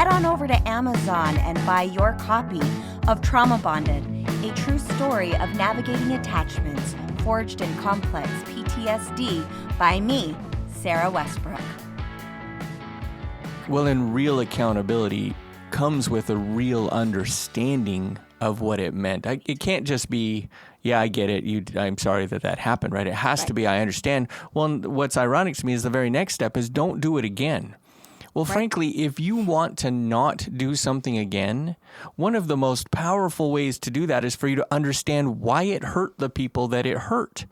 head on over to Amazon and buy your copy of Trauma Bonded, a true story of navigating attachments forged in complex PTSD by me, Sarah Westbrook. Well, and real accountability comes with a real understanding of what it meant. It can't just be, yeah, I get it. I'm sorry that happened, right? It has to be, I understand. Well, what's ironic to me is the very next step is don't do it again. Well, frankly, if you want to not do something again, one of the most powerful ways to do that is for you to understand why it hurt the people that it hurt.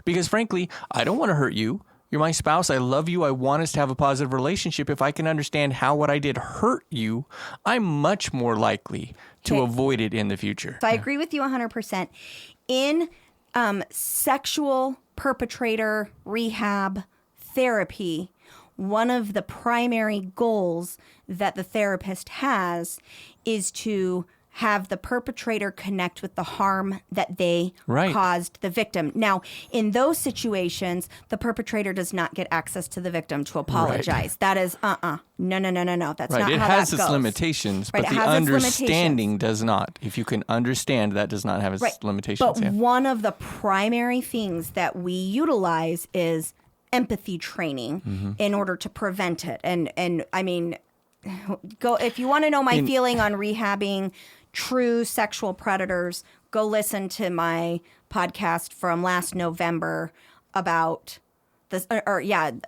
Because frankly, I don't want to hurt you. You're my spouse. I love you. I want us to have a positive relationship. If I can understand how what I did hurt you, I'm much more likely to avoid it in the future. So I agree with you 100%. In sexual perpetrator rehab therapy, one of the primary goals that the therapist has is to have the perpetrator connect with the harm that they caused the victim. Now, in those situations, the perpetrator does not get access to the victim to apologize. Right. That is, no. That's not how that goes. It has its limitations, but the understanding does not. If you can understand, that does not have its limitations. But one of the primary things that we utilize is empathy training in order to prevent it. And I mean, go if you want to know my feeling on rehabbing true sexual predators, go listen to my podcast from last November about this,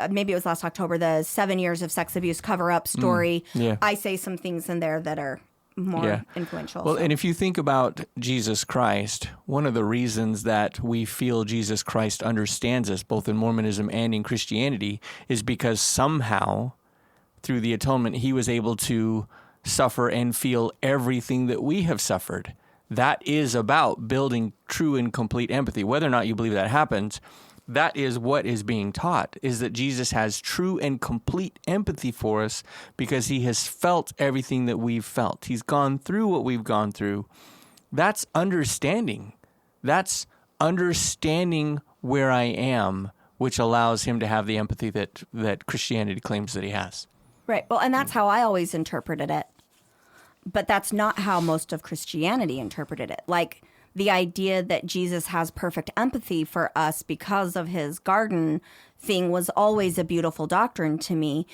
maybe it was last October, the 7 years of sex abuse cover-up story. I say some things in there that are more influential. Well, and if you think about Jesus Christ, one of the reasons that we feel Jesus Christ understands us, both in Mormonism and in Christianity, is because somehow, through the atonement, he was able to suffer and feel everything that we have suffered. That is about building true and complete empathy. Whether or not you believe that happens, that is what is being taught, is that Jesus has true and complete empathy for us because he has felt everything that we've felt. He's gone through what we've gone through. That's understanding. That's understanding where I am, which allows him to have the empathy that Christianity claims that he has. Right. Well, and that's how I always interpreted it. But that's not how most of Christianity interpreted it. Like the idea that Jesus has perfect empathy for us because of his garden thing was always a beautiful doctrine to me.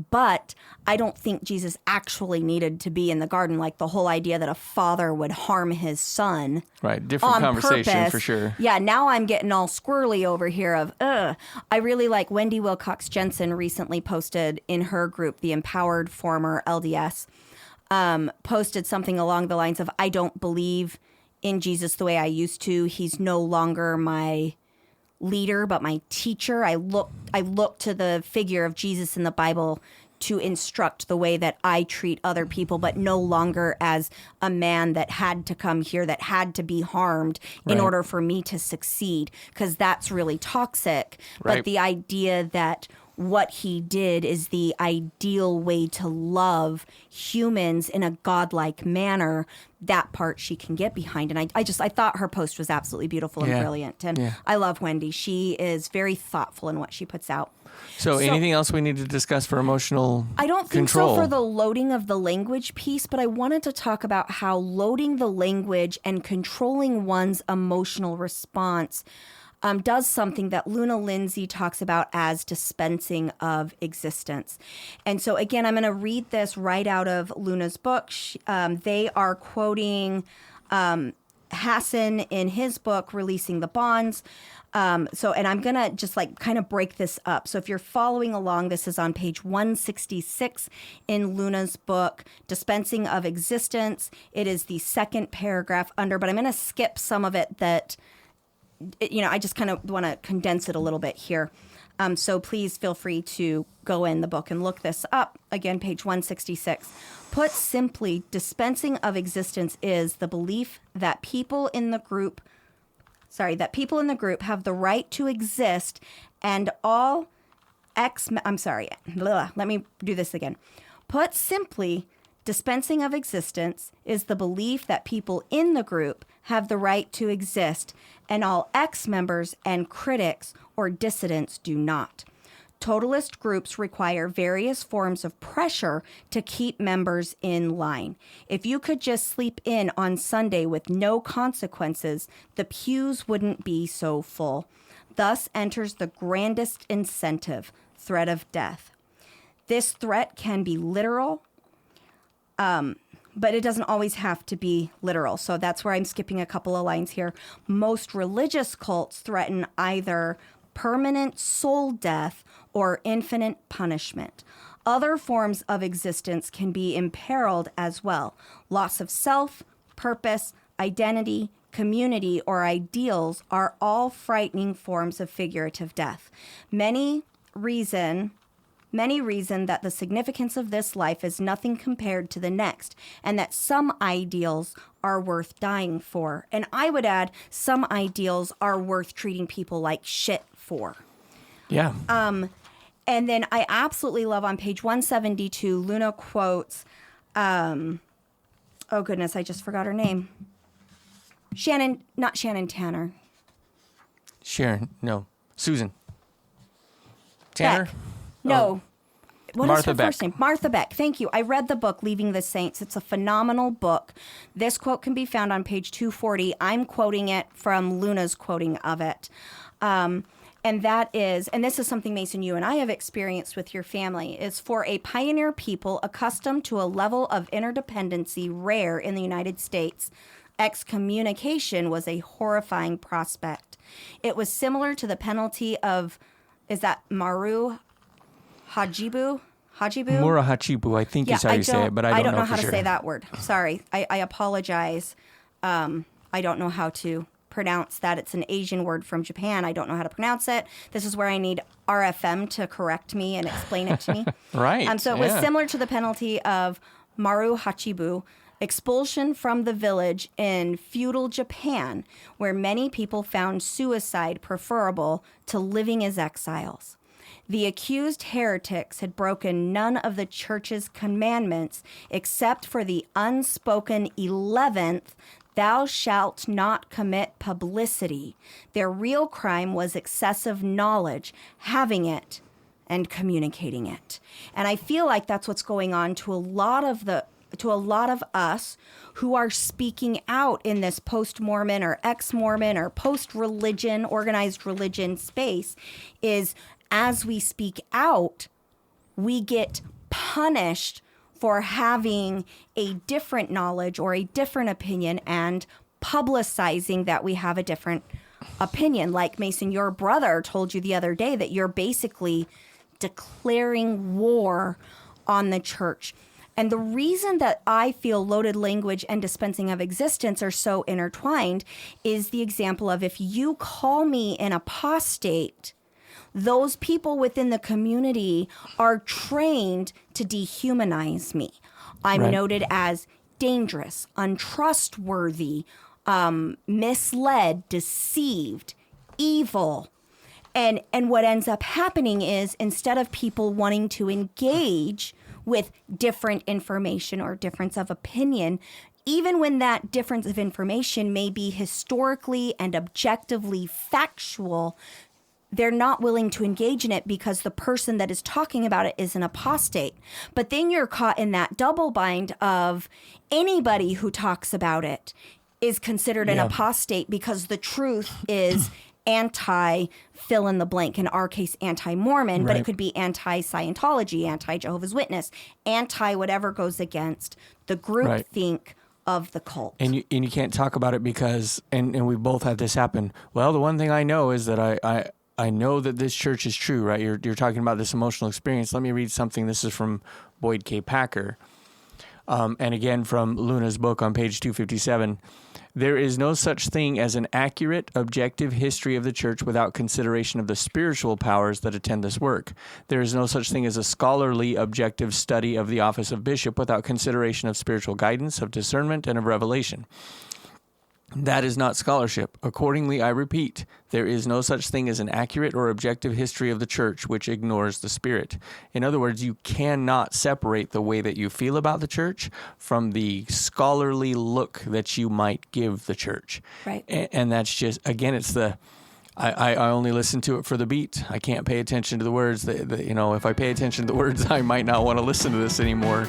But I don't think Jesus actually needed to be in the garden. Like the whole idea that a father would harm his son. Right. Different conversation purpose. For sure. Yeah. Now I'm getting all squirrely over here of, I really like Wendy Wilcox Jensen recently posted in her group, the Empowered Former LDS, posted something along the lines of, I don't believe in Jesus the way I used to. He's no longer my leader, but my teacher. I look to the figure of Jesus in the Bible to instruct the way that I treat other people, but no longer as a man that had to come here, that had to be harmed in order for me to succeed, because that's really toxic. Right. But the idea that what he did is the ideal way to love humans in a godlike manner, that part she can get behind. And I thought her post was absolutely beautiful and brilliant. And I love Wendy. She is very thoughtful in what she puts out. So anything else we need to discuss for emotional control? I don't think so for the loading of the language piece, but I wanted to talk about how loading the language and controlling one's emotional response does something that Luna Lindsay talks about as dispensing of existence. And so, again, I'm going to read this right out of Luna's book. They are quoting Hassan in his book, Releasing the Bonds. And I'm going to just kind of break this up. So if you're following along, this is on page 166 in Luna's book, Dispensing of Existence. It is the second paragraph under, but I'm going to skip some of it that, I just kind of want to condense it a little bit here. So please feel free to go in the book and look this up. Again, page 166. Put simply, dispensing of existence is the belief that people in the group have the right to exist and all let me do this again. Put simply, dispensing of existence is the belief that people in the group have the right to exist and all ex-members and critics or dissidents do not. Totalist groups require various forms of pressure to keep members in line. If you could just sleep in on Sunday with no consequences, the pews wouldn't be so full. Thus enters the grandest incentive, threat of death. This threat can be literal, but it doesn't always have to be literal. So that's where I'm skipping a couple of lines here. Most religious cults threaten either permanent soul death or infinite punishment. Other forms of existence can be imperiled as well. Loss of self, purpose, identity, community, or ideals are all frightening forms of figurative death. Many reason that the significance of this life is nothing compared to the next, and that some ideals are worth dying for. And I would add, some ideals are worth treating people like shit for. Yeah. And then I absolutely love on page 172, Luna quotes, oh goodness, I just forgot her name. Not Shannon Tanner. Susan. Tanner? Beck. No. What is Martha her Beck. first name? Martha Beck. Thank you. I read the book, Leaving the Saints. It's a phenomenal book. This quote can be found on page 240. I'm quoting it from Luna's quoting of it. And this is something, Mason, you and I have experienced with your family, is for a pioneer people accustomed to a level of interdependency rare in the United States, excommunication was a horrifying prospect. It was similar to the penalty of, is that Maru Hajibu? Mura Hachibu, I think is how you say it, but I don't know how for to sure. say that word. Sorry. I apologize. I don't know how to pronounce that. It's an Asian word from Japan. I don't know how to pronounce it. This is where I need RFM to correct me and explain it to me. Right. So it was similar to the penalty of Maru Hachibu, expulsion from the village in feudal Japan, where many people found suicide preferable to living as exiles. The accused heretics had broken none of the church's commandments except for the unspoken 11th, thou shalt not commit publicity. Their real crime was excessive knowledge, having it and communicating it. And I feel like that's what's going on to a lot of us who are speaking out in this post-Mormon or ex-Mormon or post-religion, organized religion space, is as we speak out, we get punished for having a different knowledge or a different opinion and publicizing that we have a different opinion. Like Mason, your brother told you the other day that you're basically declaring war on the church. And the reason that I feel loaded language and dispensing of existence are so intertwined is the example of, if you call me an apostate, those people within the community are trained to dehumanize me. I'm noted as dangerous, untrustworthy, misled, deceived, evil. And what ends up happening is, instead of people wanting to engage with different information or difference of opinion, even when that difference of information may be historically and objectively factual, they're not willing to engage in it because the person that is talking about it is an apostate. But then you're caught in that double bind of anybody who talks about it is considered an apostate because the truth is anti fill in the blank, in our case anti-Mormon, but it could be anti-Scientology, anti-Jehovah's Witness, anti whatever goes against the group think of the cult. And you can't talk about it because, and we both had this happen. Well, the one thing I know is that I know that this church is true, right? You're talking about this emotional experience. Let me read something. This is from Boyd K. Packer. And again, from Luna's book on page 257. There is no such thing as an accurate, objective history of the church without consideration of the spiritual powers that attend this work. There is no such thing as a scholarly, objective study of the office of bishop without consideration of spiritual guidance, of discernment, and of revelation. That is not scholarship. Accordingly, I repeat, there is no such thing as an accurate or objective history of the church which ignores the Spirit. In other words, you cannot separate the way that you feel about the church from the scholarly look that you might give the church. Right. And that's just, again, it's the, I only listen to it for the beat. I can't pay attention to the words. If I pay attention to the words, I might not want to listen to this anymore.